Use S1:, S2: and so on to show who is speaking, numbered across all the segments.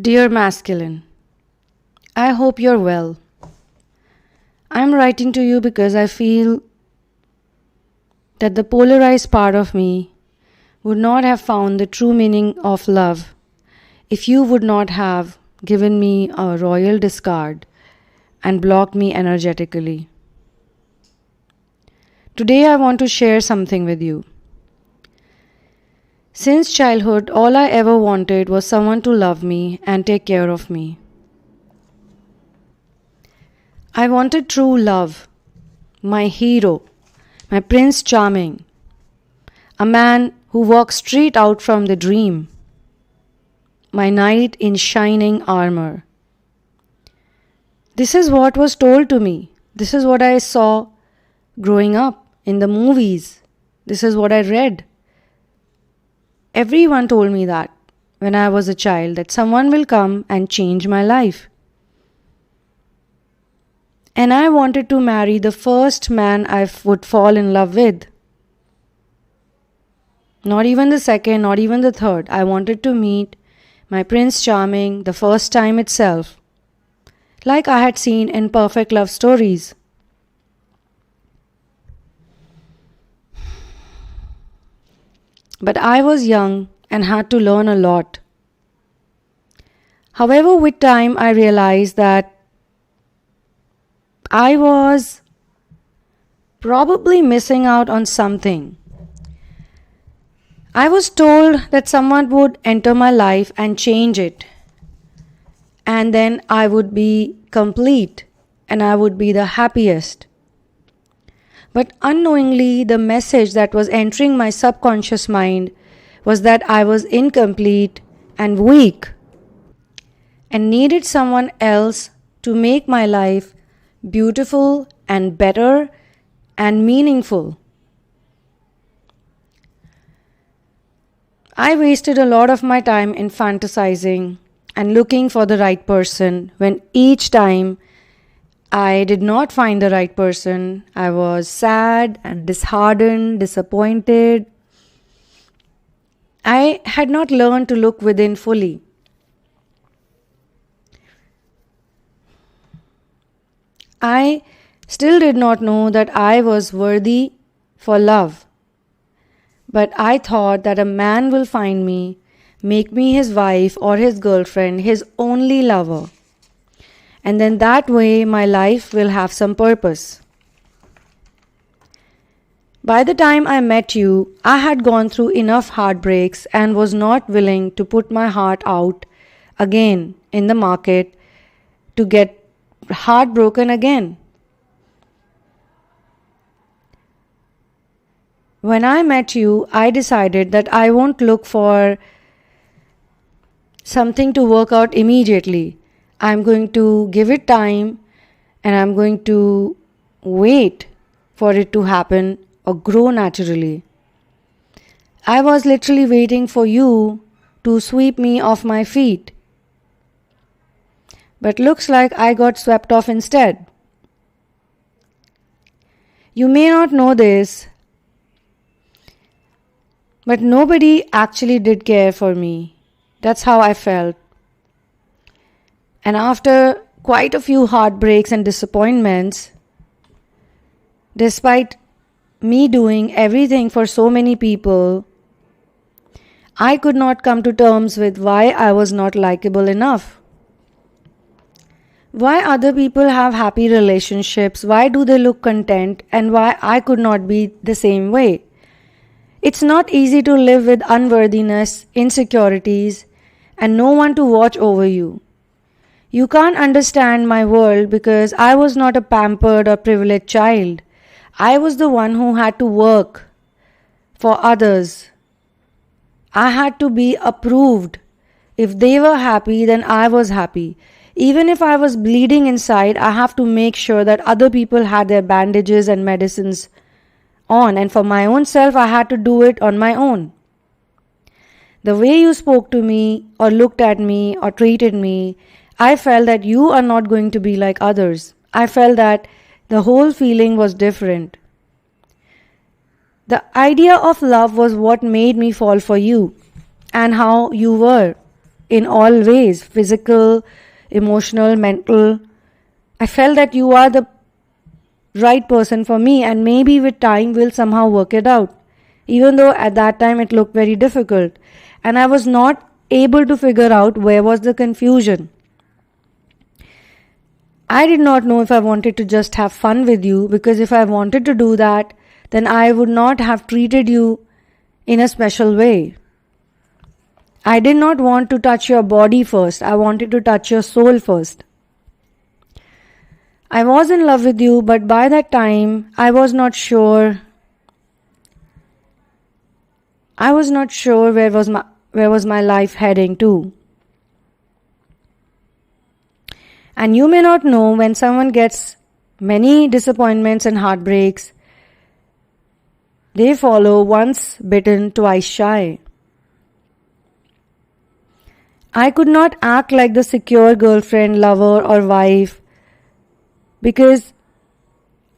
S1: Dear Masculine, I hope you're well. I'm writing to you because I feel that the polarized part of me would not have found the true meaning of love if you would not have given me a royal discard and blocked me energetically. Today I want to share something with you. Since childhood, all I ever wanted was someone to love me and take care of me. I wanted true love, my hero, my Prince Charming, a man who walks straight out from the dream, my knight in shining armor. This is what was told to me. This is what I saw growing up in the movies. This is what I read. Everyone told me that when I was a child, that someone will come and change my life. And I wanted to marry the first man I would fall in love with. Not even the second, not even the third. I wanted to meet my Prince Charming the first time itself, like I had seen in perfect love stories. But I was young and had to learn a lot. However, with time I realized that I was probably missing out on something. I was told that someone would enter my life and change it, and then I would be complete and I would be the happiest. But unknowingly, the message that was entering my subconscious mind was that I was incomplete and weak and needed someone else to make my life beautiful and better and meaningful. I wasted a lot of my time in fantasizing and looking for the right person, when each time I did not find the right person, I was sad and disheartened, disappointed. I had not learned to look within fully. I still did not know that I was worthy for love. But I thought that a man will find me, make me his wife or his girlfriend, his only lover. And then that way my life will have some purpose. By the time I met you, I had gone through enough heartbreaks and was not willing to put my heart out again in the market to get heartbroken again. When I met you, I decided that I won't look for something to work out immediately. I'm going to give it time and I'm going to wait for it to happen or grow naturally. I was literally waiting for you to sweep me off my feet. But looks like I got swept off instead. You may not know this, but nobody actually did care for me. That's how I felt. And after quite a few heartbreaks and disappointments, despite me doing everything for so many people, I could not come to terms with why I was not likable enough. Why other people have happy relationships, why do they look content, and why I could not be the same way. It's not easy to live with unworthiness, insecurities, and no one to watch over you. You can't understand my world because I was not a pampered or privileged child. I was the one who had to work for others. I had to be approved. If they were happy, then I was happy. Even if I was bleeding inside, I have to make sure that other people had their bandages and medicines on. And for my own self, I had to do it on my own. The way you spoke to me or looked at me or treated me, I felt that you are not going to be like others. I felt that the whole feeling was different. The idea of love was what made me fall for you and how you were. in all ways, physical, emotional, mental. I felt that you are the right person for me, and maybe with time we'll somehow work it out. Even though at that time it looked very difficult, and I was not able to figure out where was the confusion. I did not know if I wanted to just have fun with you, because if I wanted to do that, then I would not have treated you in a special way. I did not want to touch your body first. I wanted to touch your soul first. I was in love with you, but by that time, I was not sure where was my life heading to. And you may not know, when someone gets many disappointments and heartbreaks, they follow once bitten, twice shy. I could not act like the secure girlfriend, lover, or wife, because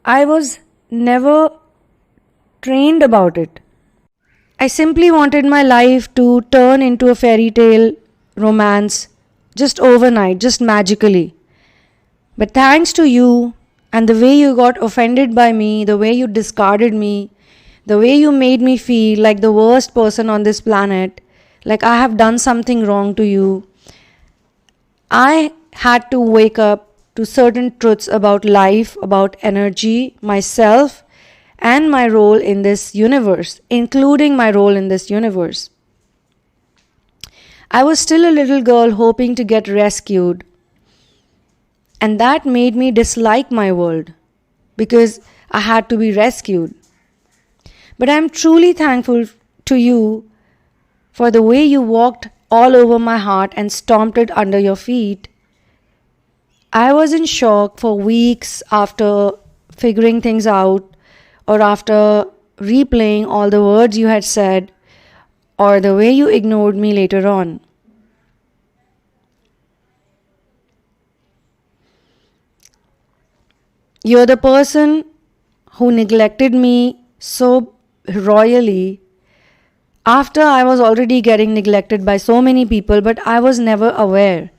S1: I was never trained about it. I simply wanted my life to turn into a fairy tale romance just overnight, just magically. But thanks to you and the way you got offended by me, the way you discarded me, the way you made me feel like the worst person on this planet, like I have done something wrong to you, I had to wake up to certain truths about life, about energy, myself, and my role in this universe, including my role in this universe. I was still a little girl hoping to get rescued, and that made me dislike my world, because I had to be rescued. But I am truly thankful to you for the way you walked all over my heart and stomped it under your feet. I was in shock for weeks after figuring things out, or after replaying all the words you had said, or the way you ignored me later on. You're the person who neglected me so royally after I was already getting neglected by so many people, but I was never aware.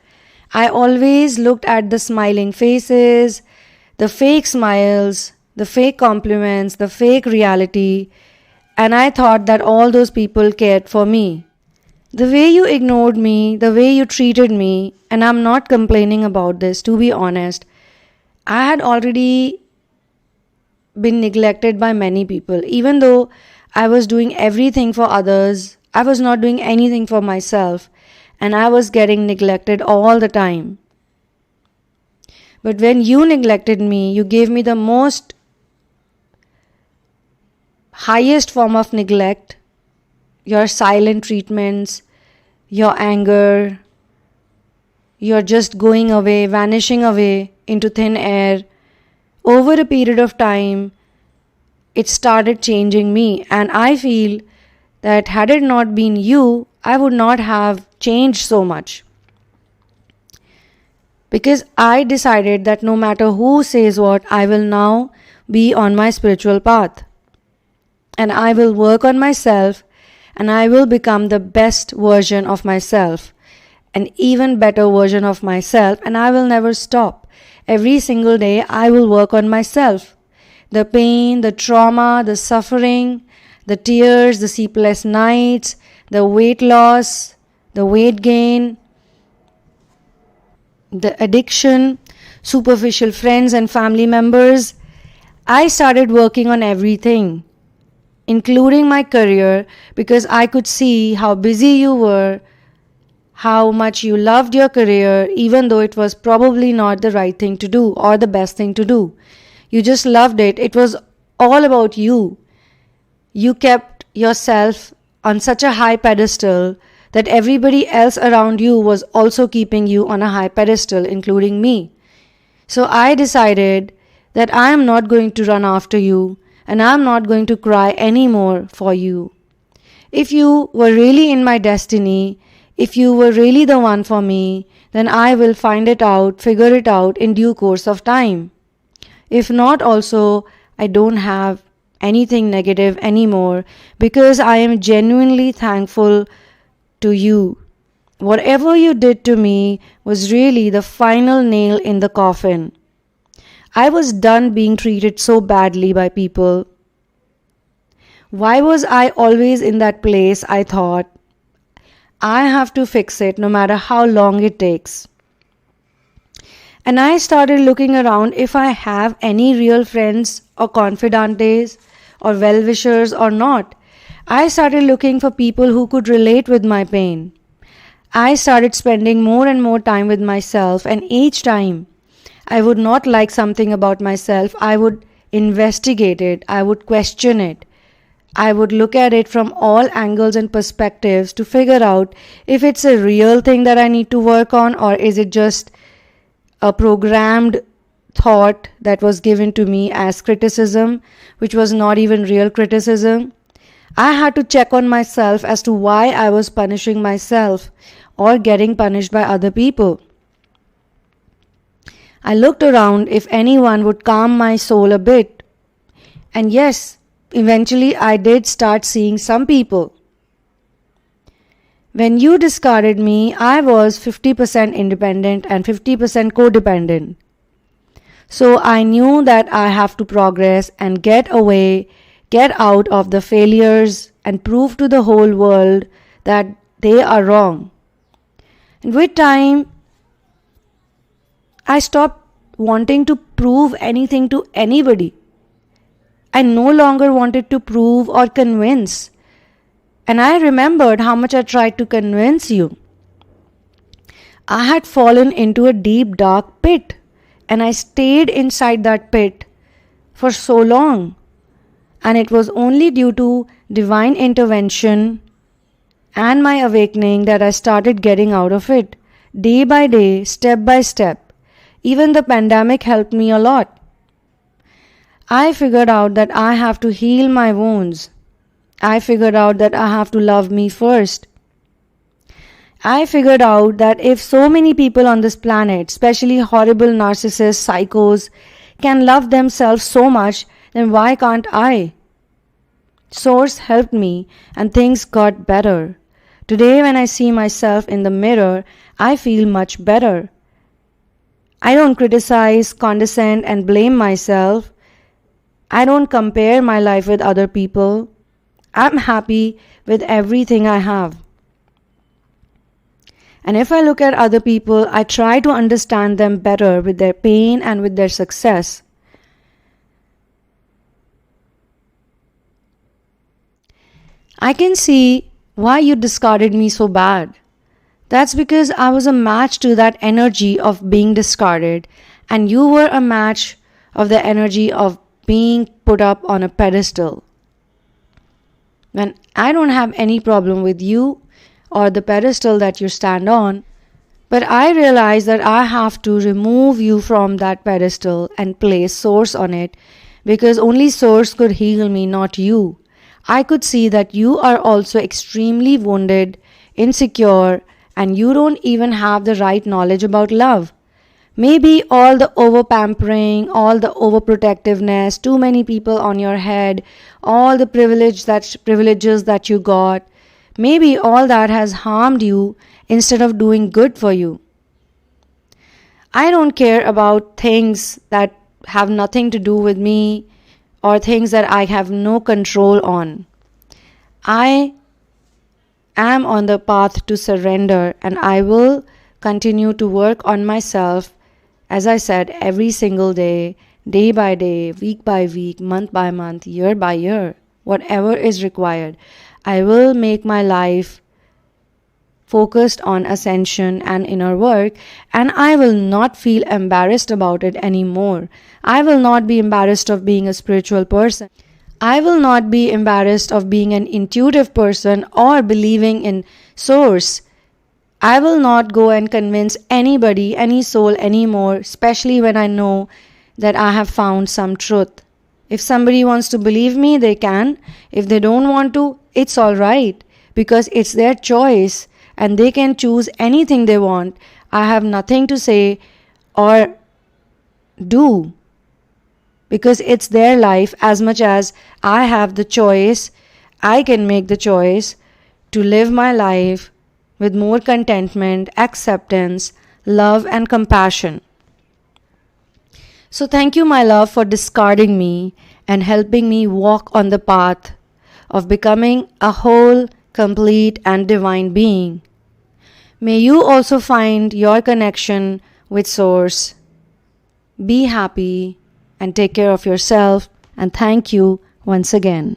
S1: I always looked at the smiling faces, the fake smiles, the fake compliments, the fake reality, and I thought that all those people cared for me. The way you ignored me, the way you treated me, and I'm not complaining about this, to be honest, I had already been neglected by many people. Even though I was doing everything for others, I was not doing anything for myself, and I was getting neglected all the time. But when you neglected me, you gave me the most highest form of neglect, your silent treatments, your anger, your just going away, vanishing away into thin air. Over a period of time, it started changing me, and I feel that had it not been you, I would not have changed so much. Because I decided that no matter who says what, I will now be on my spiritual path. And I will work on myself, and I will become the best version of myself, an even better version of myself, and I will never stop. Every single day I will work on myself. The pain, the trauma, the suffering, the tears, the sleepless nights, the weight loss, the weight gain, the addiction, superficial friends and family members. I started working on everything, including my career, because I could see how busy you were, how much you loved your career, even though it was probably not the right thing to do or the best thing to do. You just loved it. It was all about you. You kept yourself on such a high pedestal that everybody else around you was also keeping you on a high pedestal, including me. So I decided that I am not going to run after you, and I am not going to cry anymore for you. If you were really in my destiny, if you were really the one for me, then I will figure it out in due course of time. If not also, I don't have anything negative anymore, because I am genuinely thankful to you. Whatever you did to me was really the final nail in the coffin. I was done being treated so badly by people. Why was I always in that place? I thought, I have to fix it no matter how long it takes. And I started looking around if I have any real friends or confidantes or well-wishers or not. I started looking for people who could relate with my pain. I started spending more and more time with myself, and each time I would not like something about myself, I would investigate it, I would question it. I would look at it from all angles and perspectives to figure out if it's a real thing that I need to work on, or is it just a programmed thought that was given to me as criticism, which was not even real criticism. I had to check on myself as to why I was punishing myself or getting punished by other people. I looked around if anyone would calm my soul a bit. And yes, eventually I did start seeing some people. When you discarded me, I was 50% independent and 50% codependent. So I knew that I have to progress and get out of the failures and prove to the whole world that they are wrong. And with time, I stopped wanting to prove anything to anybody. I no longer wanted to prove or convince. And I remembered how much I tried to convince you. I had fallen into a deep, dark pit, and I stayed inside that pit for so long. And it was only due to divine intervention and my awakening that I started getting out of it, day by day, step by step. Even the pandemic helped me a lot. I figured out that I have to heal my wounds. I figured out that I have to love me first. I figured out that if so many people on this planet, especially horrible narcissists, psychos, can love themselves so much, then why can't I? Source helped me and things got better. Today when I see myself in the mirror, I feel much better. I don't criticize, condescend and blame myself. I don't compare my life with other people. I'm happy with everything I have. And if I look at other people, I try to understand them better with their pain and with their success. I can see why you discarded me so bad. That's because I was a match to that energy of being discarded, and you were a match of the energy of being put up on a pedestal. When I don't have any problem with you or the pedestal that you stand on, but I realize that I have to remove you from that pedestal and place Source on it, because only Source could heal me, not you. I could see that you are also extremely wounded, insecure, and you don't even have the right knowledge about love. Maybe all the over-pampering, all the overprotectiveness, too many people on your head, all the privileges that you got, maybe all that has harmed you instead of doing good for you. I don't care about things that have nothing to do with me or things that I have no control on. I am on the path to surrender, and I will continue to work on myself, as I said, every single day, day by day, week by week, month by month, year by year, whatever is required. I will make my life focused on ascension and inner work, and I will not feel embarrassed about it anymore. I will not be embarrassed of being a spiritual person. I will not be embarrassed of being an intuitive person or believing in Source. I will not go and convince anybody, any soul anymore, especially when I know that I have found some truth. If somebody wants to believe me, they can. If they don't want to, it's all right, because it's their choice and they can choose anything they want. I have nothing to say or do, because it's their life as much as I have the choice. I can make the choice to live my life with more contentment, acceptance, love, and compassion. So thank you, my love, for discarding me and helping me walk on the path of becoming a whole, complete, and divine being. May you also find your connection with Source. Be happy and take care of yourself, and thank you once again.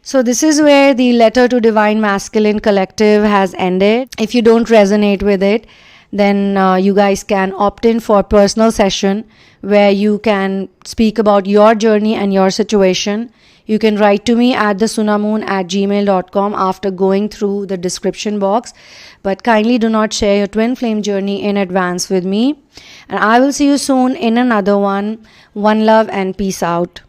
S1: So this is where the Letter to Divine Masculine Collective has ended. If you don't resonate with it, then you guys can opt in for a personal session where you can speak about your journey and your situation. You can write to me at thesunamoon@gmail.com after going through the description box. But kindly do not share your twin flame journey in advance with me. And I will see you soon in another one. One love and peace out.